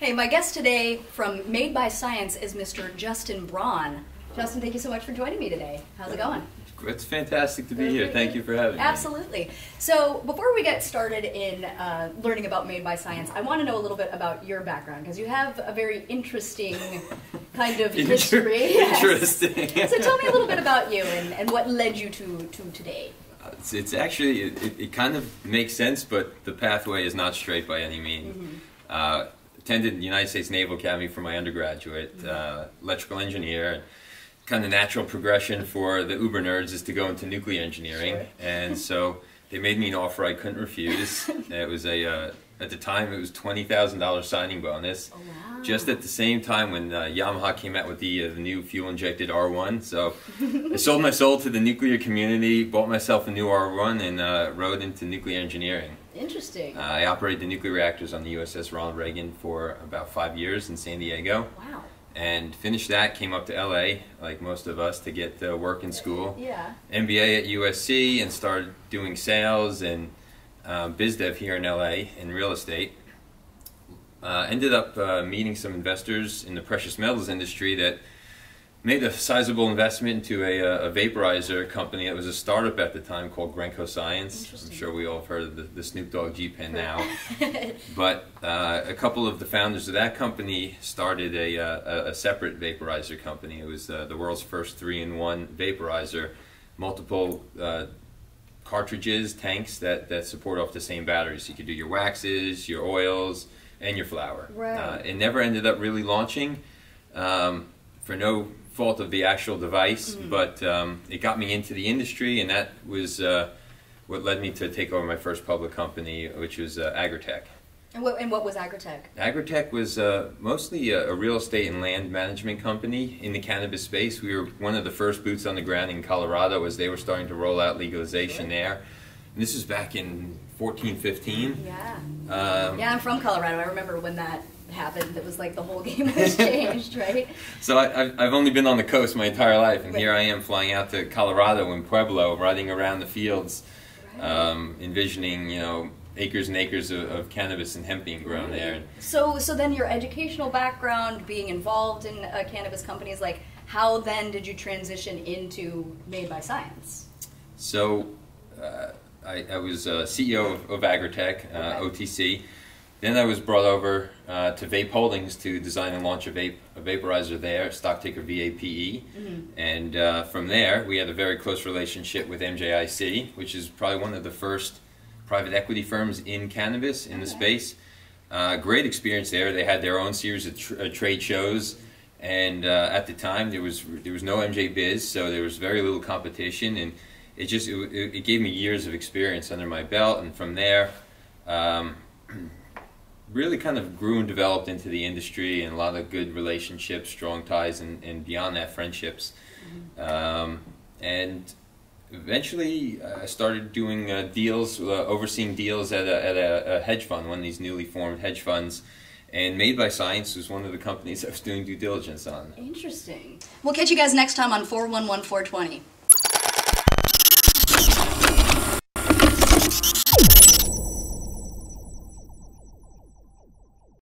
Hey, my guest today from Made by Science is Mr. Justin Braune. Justin, thank you so much for joining me today. How's it going? It's fantastic to be here. Thank you for having me. Absolutely. So before we get started in learning about Made by Science, I want to know a little bit about your background, because you have a very interesting kind of history. Interesting. Yes. So tell me a little bit about you and what led you to today. It's actually, it kind of makes sense, but the pathway is not straight by any means. Mm-hmm. Attended the United States Naval Academy for my undergraduate, electrical engineer. Kind of natural progression for the uber nerds is to go into nuclear engineering, sure. And so they made me an offer I couldn't refuse. It was at the time it was $20,000 signing bonus. Oh, wow. Just at the same time when Yamaha came out with the new fuel injected R1. So I sold my soul to the nuclear community, bought myself a new R1, and rode into nuclear engineering. Interesting. I operated the nuclear reactors on the USS Ronald Reagan for about 5 years in San Diego. Wow. And finished that, came up to LA, like most of us, to get work in school. Yeah. MBA at USC, and started doing sales and biz dev here in LA in real estate. Ended up meeting some investors in the precious metals industry that made a sizable investment into a vaporizer company that was a startup at the time called Grenco Science. I'm sure we all have heard of the Snoop Dogg G-Pen now. But a couple of the founders of that company started a separate vaporizer company. It was the world's first 3-in-1 vaporizer, multiple cartridges, tanks that support off the same batteries. So you could do your waxes, your oils, and your flour. Right. It never ended up really launching for no fault of the actual device, but it got me into the industry, and that was what led me to take over my first public company, which was Agrotech. And what was Agrotech? Agrotech was mostly a real estate and land management company in the cannabis space. We were one of the first boots on the ground in Colorado as they were starting to roll out legalization there. And this was back in 14, 15. Yeah. Yeah, I'm from Colorado. I remember when that happened. It was like the whole game has changed, right? So I've only been on the coast my entire life, and here I am flying out to Colorado in Pueblo, riding around the fields, envisioning, you know, acres and acres of cannabis and hemp being grown there. So then your educational background, being involved in cannabis companies, like how then did you transition into Made by Science? So I was CEO of Agrotech, OTC. Then I was brought over to Vape Holdings to design and launch a vaporizer there, stock ticker VAPE. And from there, we had a very close relationship with MJIC, which is probably one of the first private equity firms in cannabis in the space. Great experience there. They had their own series of trade shows, and at the time there was no MJ Biz, so there was very little competition, and it gave me years of experience under my belt. And from there, really kind of grew and developed into the industry, and a lot of good relationships, strong ties, and beyond that, friendships. And eventually I started doing deals, overseeing deals at a hedge fund, one of these newly formed hedge funds. And Made by Science was one of the companies I was doing due diligence on. Interesting. We'll catch you guys next time on 411-420.